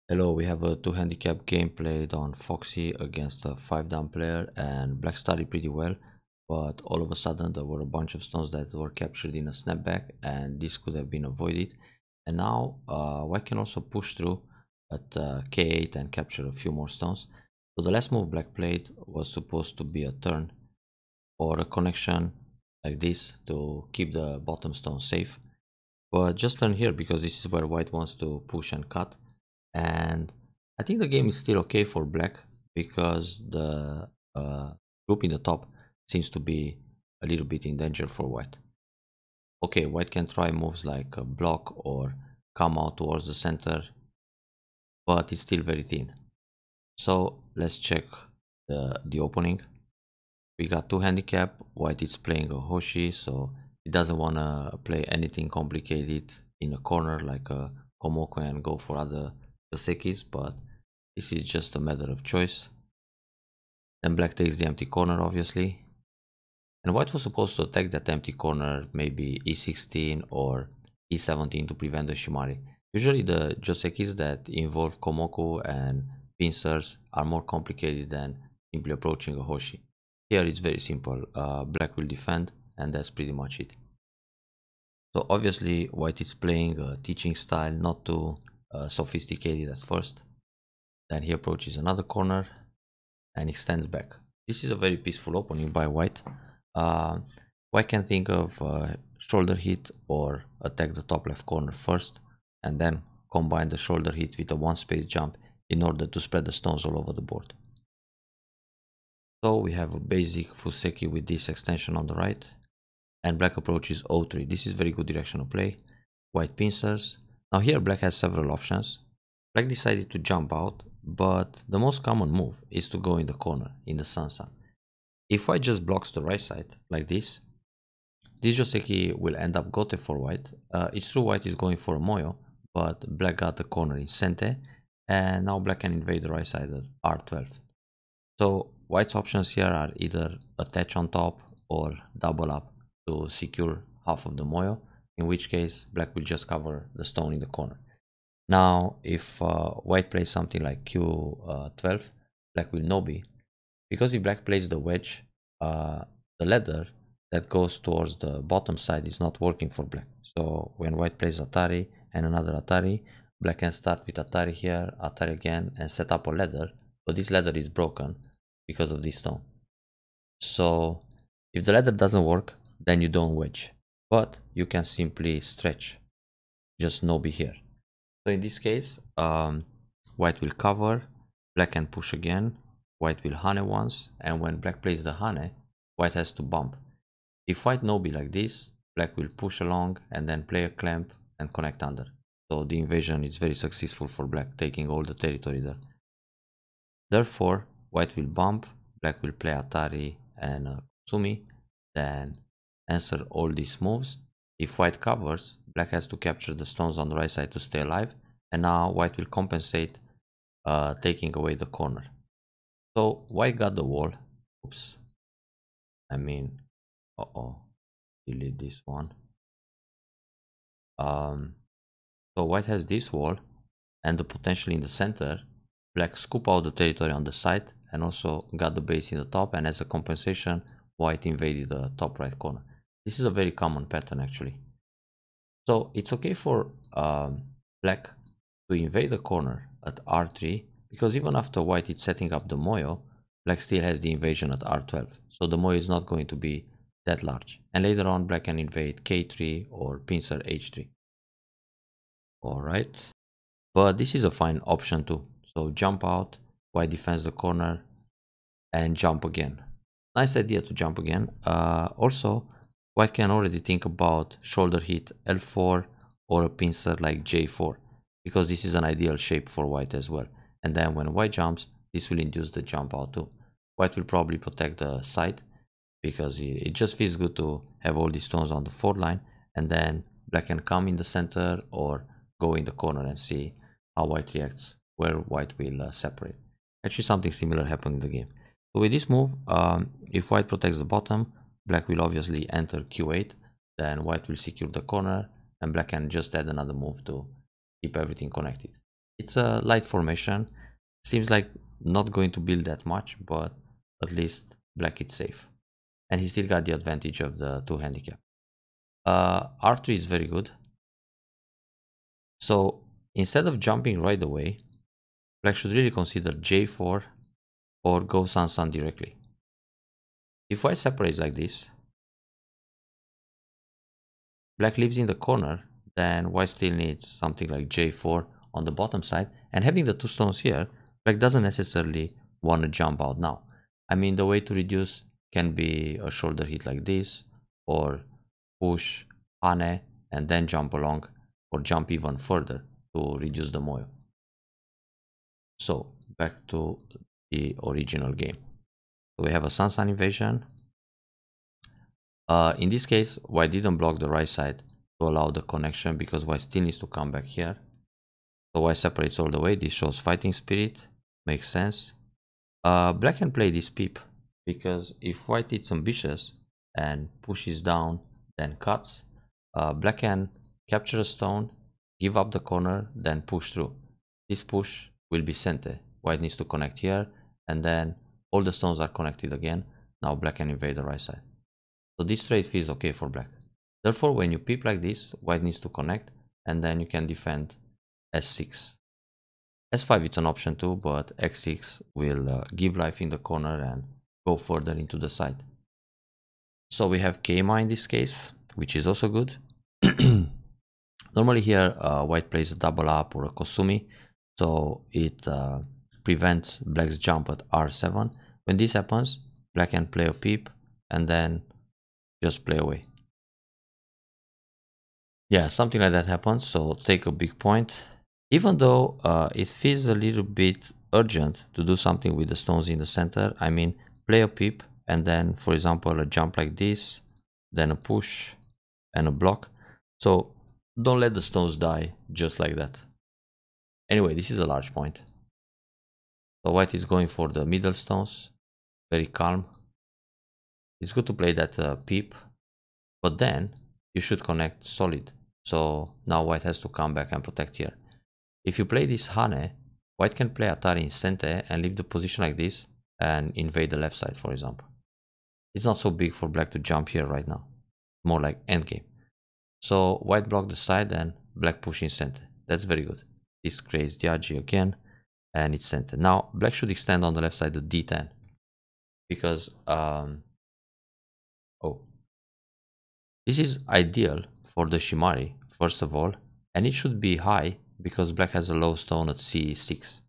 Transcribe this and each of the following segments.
Hello, we have a 2 handicap game played on Foxxy against a 5 down player, and black started pretty well, but all of a sudden there were a bunch of stones that were captured in a snapback, and this could have been avoided. And now white can also push through at k8 and capture a few more stones. So the last move black played was supposed to be a turn or a connection like this to keep the bottom stone safe, but just turn here because this is where white wants to push and cut. And I think the game is still okay for black because the group in the top seems to be a little bit in danger for white. Okay, white can try moves like a block or come out towards the center, but it's still very thin. So let's check the opening. We got 2 handicap. White is playing a Hoshi, so he doesn't want to play anything complicated in a corner like a Komoko and go for other Kasekis, but this is just a matter of choice. Then black takes the empty corner, obviously. And white was supposed to attack that empty corner, maybe e16 or e17 to prevent the Shimari. Usually the Josekis that involve Komoku and pincers are more complicated than simply approaching a Hoshi. Here it's very simple. Black will defend, and that's pretty much it. So obviously white is playing a teaching style, not too sophisticated at first. Then he approaches another corner and extends back. This is a very peaceful opening by white. White can think of shoulder hit or attack the top left corner first, and then combine the shoulder hit with a one space jump in order to spread the stones all over the board. So we have a basic Fuseki with this extension on the right, and black approaches O3. This is very good directional play. White pincers. Now here black has several options. Black decided to jump out, but the most common move is to go in the corner, in the Sansan. If white just blocks the right side, like this Joseki will end up gote for white. It's true white is going for a Moyo, but black got the corner in Sente, and now black can invade the right side at R12. So white's options here are either attach on top or double up to secure half of the Moyo, in which case black will just cover the stone in the corner. Now if white plays something like Q12, black will Nobi, because if black plays the wedge, the ladder that goes towards the bottom side is not working for black. So when white plays Atari and another Atari, black can start with Atari here, Atari again, and set up a ladder, but this ladder is broken because of this stone. So if the ladder doesn't work, then you don't wedge, but you can simply stretch, just Nobi here. So in this case, white will cover, black can push again, white will Hane once, and when black plays the Hane, white has to bump. If white Nobi like this, black will push along and then play a clamp and connect under. So the invasion is very successful for black, taking all the territory there. Therefore, white will bump, black will play Atari and Kusumi, then answer all these moves. If white covers, black has to capture the stones on the right side to stay alive, and now white will compensate, taking away the corner. So white got the wall. Oops. I mean, delete this one. So white has this wall and the potential in the center. Black scoop out the territory on the side and also got the base in the top, and as a compensation, white invaded the top right corner. This is a very common pattern actually. So it's okay for black to invade the corner at R3, because even after white is setting up the Moyo, black still has the invasion at R12. So the Moyo is not going to be that large. And later on, black can invade K3 or pincer H3. Alright. But this is a fine option too. So jump out, white defends the corner, and jump again. Nice idea to jump again. Also, white can already think about shoulder hit L4 or a pincer like J4, because this is an ideal shape for white as well. And then when white jumps, this will induce the jump out too. White will probably protect the side because it just feels good to have all these stones on the 4th line, and then black can come in the center or go in the corner and see how white reacts, where white will separate. Actually, something similar happened in the game. So with this move, if white protects the bottom, black will obviously enter Q8, then white will secure the corner, and black can just add another move to keep everything connected. It's a light formation. Seems like not going to build that much, but at least black is safe. And he still got the advantage of the 2 handicap. R3 is very good. So instead of jumping right away, black should really consider J4 or go Sun directly. If white separates like this, black leaves in the corner, then white still needs something like J4 on the bottom side. And having the 2 stones here, black doesn't necessarily want to jump out now. I mean, the way to reduce can be a shoulder hit like this, or push, hane, and then jump along, or jump even further to reduce the moyo. So back to the original game. So we have a Sun invasion. In this case, white didn't block the right side to allow the connection because white still needs to come back here. So white separates all the way. This shows fighting spirit. Makes sense. Black can play this peep because if white is ambitious and pushes down, then cuts, black can capture a stone, give up the corner, then push through. This push will be sente. White needs to connect here, and then all the stones are connected again. Now black can invade the right side. So this trade feels okay for black. Therefore, when you peep like this, white needs to connect, and then you can defend S6. S5 it's an option too, but X6 will give life in the corner and go further into the side. So we have Keima in this case, which is also good. Normally here white plays a double up or a Kosumi, so it prevents black's jump at R7. When this happens, black can play a peep and then just play away. Yeah, something like that happens, so take a big point. Even though it feels a little bit urgent to do something with the stones in the center, I mean, play a peep and then, for example, a jump like this, then a push and a block. So don't let the stones die just like that. Anyway, this is a large point. So white is going for the middle stones, very calm. It's good to play that peep, but then you should connect solid. So now white has to come back and protect here. If you play this hane, white can play Atari in cente and leave the position like this and invade the left side, for example. It's not so big for black to jump here right now. More like endgame. So white block the side and black push in cente. That's very good. This creates Diagi again and it's cente. Now black should extend on the left side to D10 because this is ideal for the Shimari, first of all, and it should be high because black has a low stone at C6.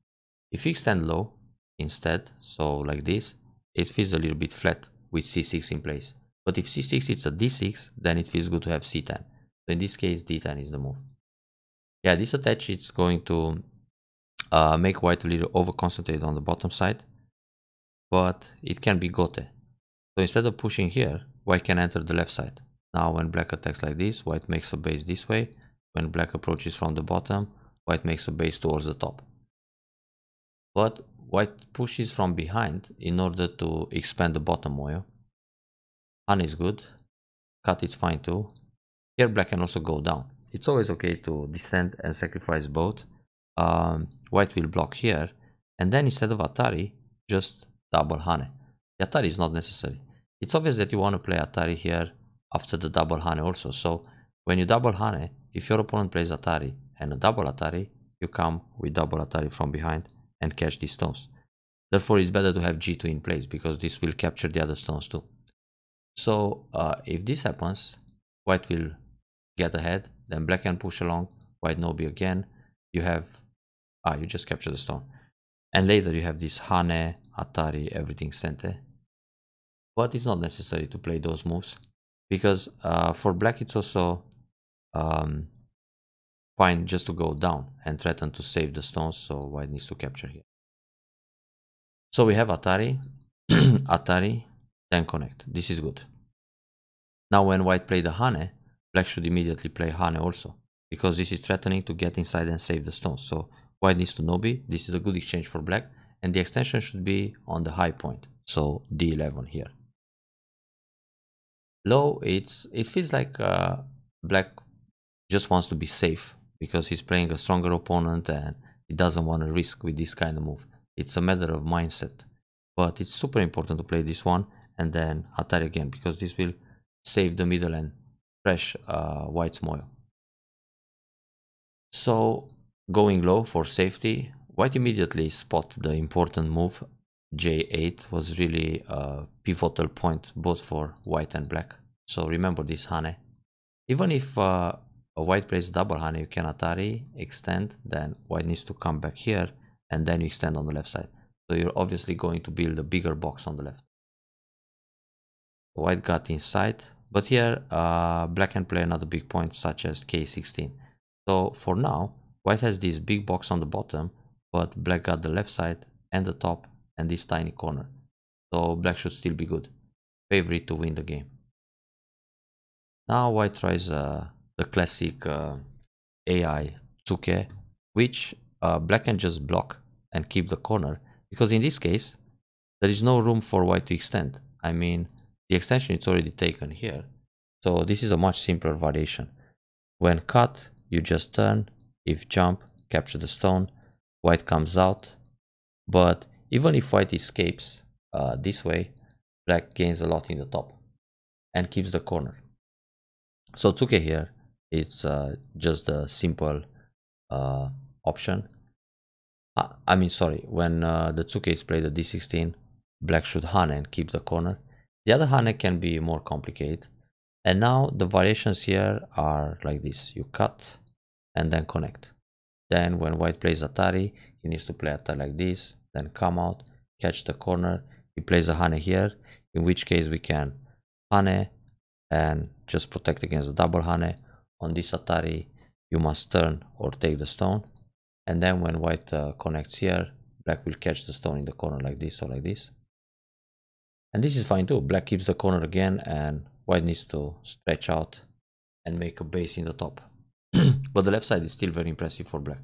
If you extend low instead, so like this, it feels a little bit flat with C6 in place. But if C6 is a D6, then it feels good to have C10. So in this case, D10 is the move. Yeah, this attach is going to make white a little over concentrated on the bottom side, but it can be gote. So instead of pushing here, white can enter the left side. Now when black attacks like this, white makes a base this way. When black approaches from the bottom, white makes a base towards the top. But white pushes from behind in order to expand the bottom moyo. Han is good. Cut is fine too. Here black can also go down. It's always okay to descend and sacrifice both. White will block here. And then instead of Atari, just double Hane. The Atari is not necessary. It's obvious that you want to play Atari here after the double Hane also. So when you double Hane, if your opponent plays Atari and a double Atari, you come with double Atari from behind and catch these stones. Therefore, it's better to have G2 in place because this will capture the other stones too. So if this happens, white will get ahead, then black can push along, white no B again. You have, you just capture the stone. And later you have this Hane, Atari, everything cente. But it's not necessary to play those moves because for black it's also fine just to go down and threaten to save the stones, so white needs to capture here. So we have Atari, Atari, then connect. This is good. Now when white play the Hane, black should immediately play Hane also, because this is threatening to get inside and save the stones. So white needs to no-B. This is a good exchange for black, and the extension should be on the high point, so D11 here. Low, it feels like black just wants to be safe because he's playing a stronger opponent and He doesn't want to risk with this kind of move. It's a matter of mindset. But it's super important to play this one and then Atari again, because this will save the middle and fresh white's moyo. So going low for safety, white immediately spot the important move. J8 was really a pivotal point both for white and black. So remember this hane. Even if a white plays double hane, you can Atari, extend, then white needs to come back here and then you extend on the left side. So you're obviously going to build a bigger box on the left. White got inside, but here black can play another big point such as K16. So for now, white has this big box on the bottom, but black got the left side and the top and this tiny corner. So black should still be good. Favorite to win the game. Now white tries the classic AI tsuke, which black can just block and keep the corner, because in this case, there is no room for white to extend. I mean, the extension is already taken here. So this is a much simpler variation. When cut, you just turn, if jump, capture the stone, white comes out. But even if white escapes this way, black gains a lot in the top and keeps the corner. So tsuke here, it's just a simple option. I mean, sorry, when the tsuke is played at d16, black should hane and keep the corner. The other hane can be more complicated. And now the variations here are like this. You cut and then connect. Then when white plays Atari, he needs to play Atari like this, then come out, catch the corner. He plays a hane here, in which case we can hane and just protect against the double hane. On this Atari, you must turn or take the stone. And then when white connects here, black will catch the stone in the corner like this or like this. And this is fine too. Black keeps the corner again and white needs to stretch out and make a base in the top. But the left side is still very impressive for black.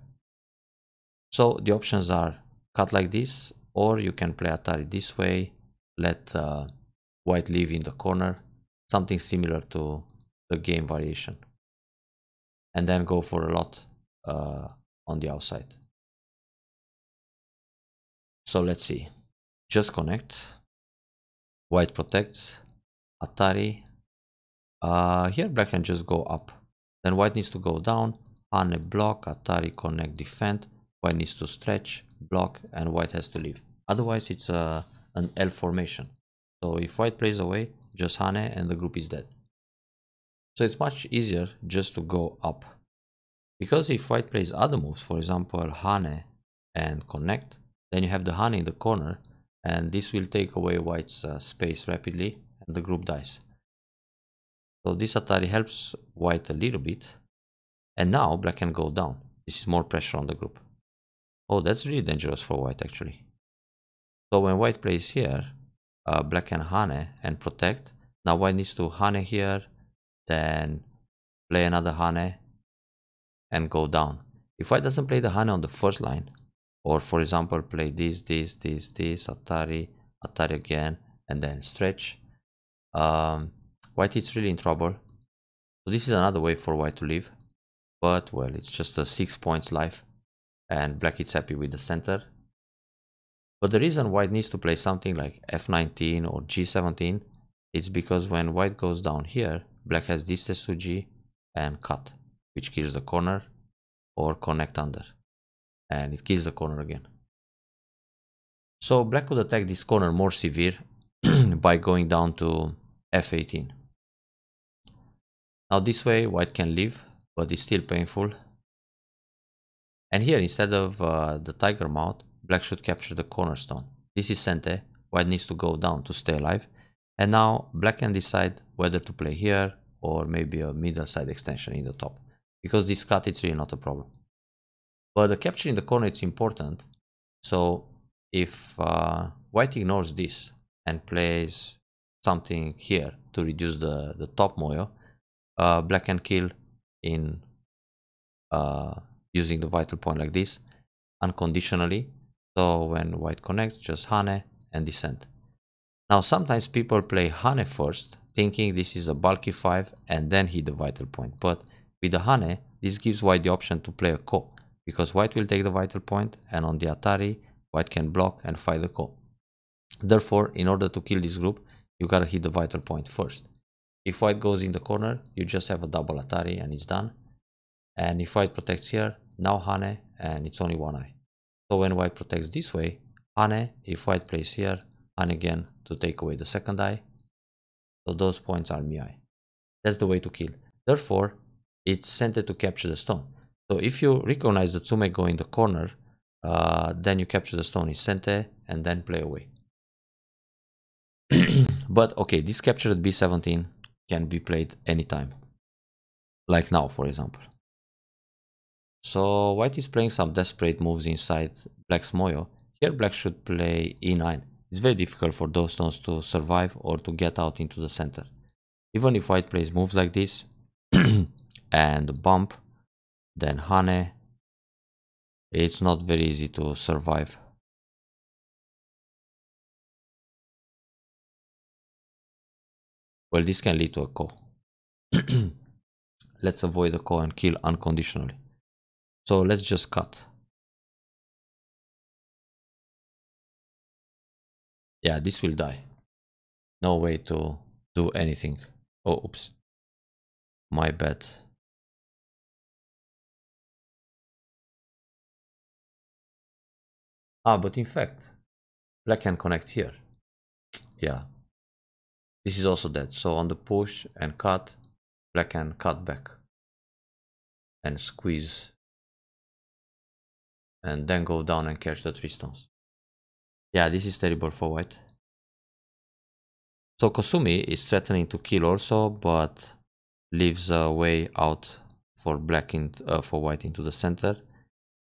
So the options are cut like this, or you can play Atari this way, let white live in the corner, something similar to the game variation. And then go for a lot on the outside. So let's see. Just connect. White protects. Atari. Here black can just go up. Then white needs to go down. Hane block. Atari connect defend. White needs to stretch, block, and white has to leave. Otherwise it's an L formation. So if white plays away, just hane and the group is dead. So it's much easier just to go up. Because if white plays other moves, for example hane and connect, then you have the hane in the corner and this will take away white's space rapidly and the group dies. So this Atari helps white a little bit, and now black can go down. This is more pressure on the group. Oh, that's really dangerous for white actually. So when white plays here, black can hane and protect. Now white needs to hane here, then play another hane and go down. If white doesn't play the hane on the first line, or for example play this, Atari, Atari again, and then stretch, white is really in trouble. So this is another way for white to leave, but well, it's just a 6 points life and black is happy with the center. But the reason white needs to play something like f19 or g17 is because when white goes down here, black has this Tetsuji and cut, which kills the corner, or connect under, and it kills the corner again. So black could attack this corner more severe by going down to f18. Now this way white can leave, but it's still painful. And here, instead of the tiger mouth, black should capture the cornerstone. This is sente. White needs to go down to stay alive. And now black can decide whether to play here or maybe a middle side extension in the top, because this cut it's really not a problem. But the capture in the corner is important. So if white ignores this and plays something here to reduce the top moyo, black can kill in using the vital point like this unconditionally. So when white connects, just hane and descend. Now sometimes people play hane first, thinking this is a bulky 5 and then hit the vital point. But with the hane, this gives white the option to play a ko. because white will take the vital point, and on the Atari, white can block and fight the call. Therefore, in order to kill this group, you gotta hit the vital point first. If white goes in the corner, you just have a double Atari and it's done. And if white protects here, now Hane, and it's only one eye. So when white protects this way, Hane, if white plays here, Hane again to take away the second eye. So those points are Miai. That's the way to kill. Therefore, it's sent to capture the stone. So if you recognize the Tsume go in the corner, then you capture the stone in Sente and then play away. But okay, this capture at B17 can be played anytime. Like now, for example. So white is playing some desperate moves inside black's Moyo. Here black should play E9. It's very difficult for those stones to survive or to get out into the center. Even if white plays moves like this and bump, then Hane, it's not very easy to survive. Well, this can lead to a ko. Let's avoid a ko and kill unconditionally. So let's just cut. Yeah, this will die. No way to do anything. Oh, oops. My bad. Ah, but in fact, black can connect here. Yeah. This is also dead. So on the push and cut, black can cut back. And squeeze. And then go down and catch the 3 stones. Yeah, this is terrible for white. So Kosumi is threatening to kill also, but leaves a way out for black for white into the center.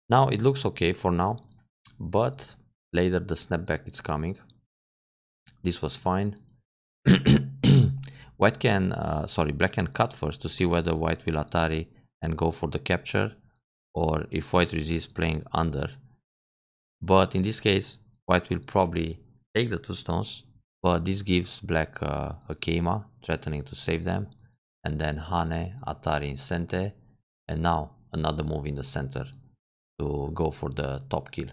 Now it looks okay for now, but later the snapback is coming. This was fine. Black can cut first to see whether white will Atari and go for the capture, or if white resists playing under. But in this case, white will probably take the 2 stones, but this gives black a Keima, threatening to save them, and then Hane, Atari in Sente, and now another move in the center to go for the top kill.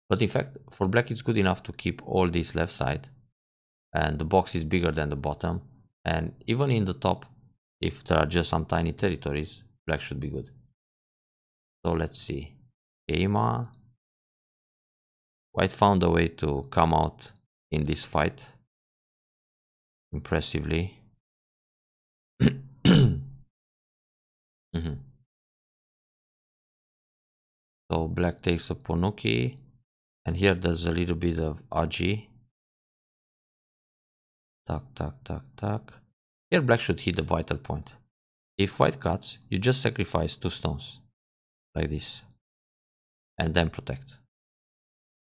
But in fact, for black it's good enough to keep all this left side, and the box is bigger than the bottom, and even in the top, if there are just some tiny territories, black should be good. So let's see. Keima. White found a way to come out in this fight impressively. So black takes a Ponuki, and here there's a little bit of Aji. Tuck, tuck, tuck, tuck. Here black should hit the vital point. If white cuts, you just sacrifice 2 stones, like this, and then protect.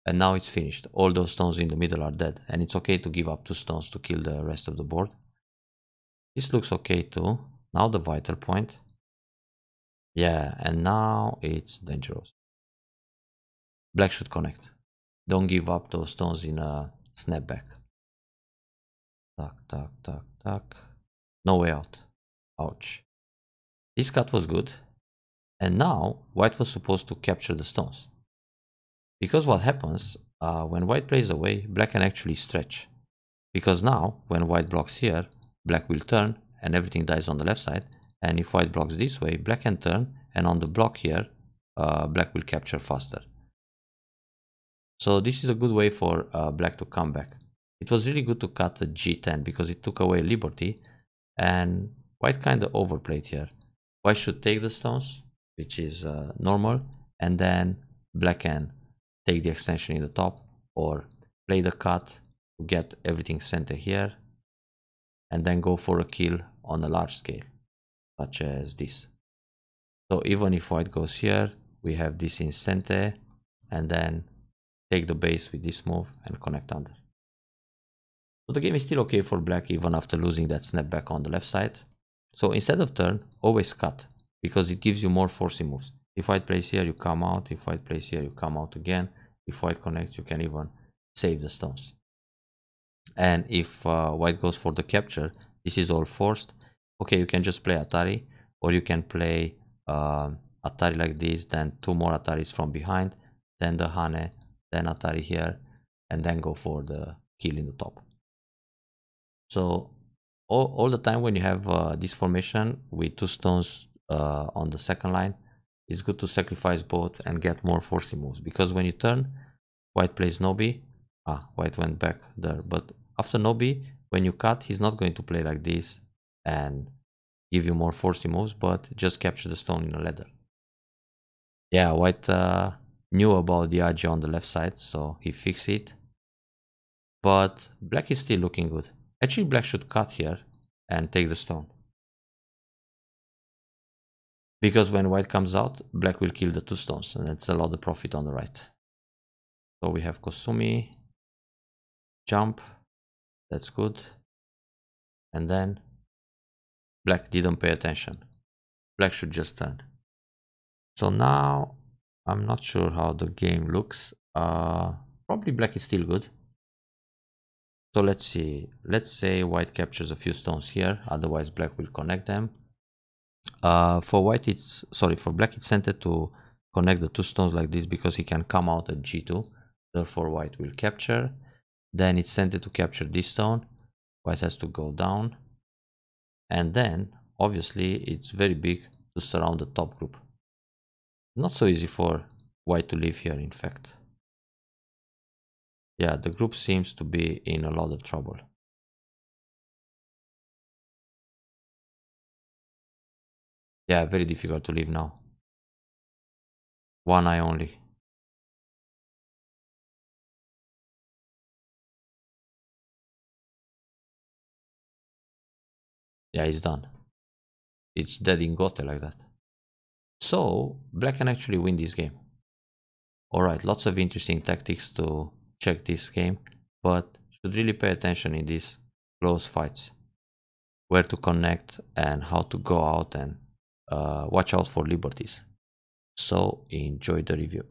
And now it's finished. All those stones in the middle are dead, and it's okay to give up 2 stones to kill the rest of the board. This looks okay too. Now the vital point. Yeah, and now it's dangerous. Black should connect. Don't give up those stones in a snapback. Tuck, tuck, tuck, tuck. No way out. Ouch. This cut was good. And now white was supposed to capture the stones. Because what happens, when white plays away, black can actually stretch. Because now, when white blocks here, black will turn and everything dies on the left side. And if white blocks this way, black can turn, and on the block here, black will capture faster. So this is a good way for black to come back. It was really good to cut the G10 because it took away liberty, and white kind of overplayed here. White should take the stones, which is normal, and then black can take the extension in the top or play the cut to get everything center here, and then go for a kill on a large scale, such as this. So even if white goes here, we have this in center, and then take the base with this move and connect under. So the game is still okay for black even after losing that snapback on the left side. So instead of turn, always cut, because it gives you more forcing moves. If white plays here, you come out. If white plays here, you come out again. If white connects, you can even save the stones. And if white goes for the capture, this is all forced. Okay, you can just play Atari, or you can play Atari like this, then 2 more Ataris from behind, then the Hane, then Atari here, and then go for the kill in the top. So all the time when you have this formation with 2 stones on the second line, it's good to sacrifice both and get more forcing moves, because when you turn, white plays Nobi. White went back there, but after Nobi, when you cut, he's not going to play like this and give you more forcing moves, but just capture the stone in a ladder. Yeah, white knew about the Agi on the left side, so he fixed it. But black is still looking good. Actually, black should cut here and take the stone, because when white comes out, black will kill the 2 stones, and that's a lot of profit on the right. So we have Kosumi, jump, that's good. And then black didn't pay attention. Black should just turn. So now I'm not sure how the game looks. Probably black is still good. So let's see. Let's say white captures a few stones here, otherwise black will connect them. For black it's sent to connect the 2 stones like this, because he can come out at G2. Therefore white will capture. Then it's sent to capture this stone. White has to go down. And then obviously it's very big to surround the top group. Not so easy for white to live here, in fact. Yeah, the group seems to be in a lot of trouble. Yeah, very difficult to live now. 1 eye only. Yeah, it's done. It's dead in Gote like that. So black can actually win this game. Alright, lots of interesting tactics to check this game, but should really pay attention in these close fights. Where to connect and how to go out, and watch out for liberties. So enjoy the review.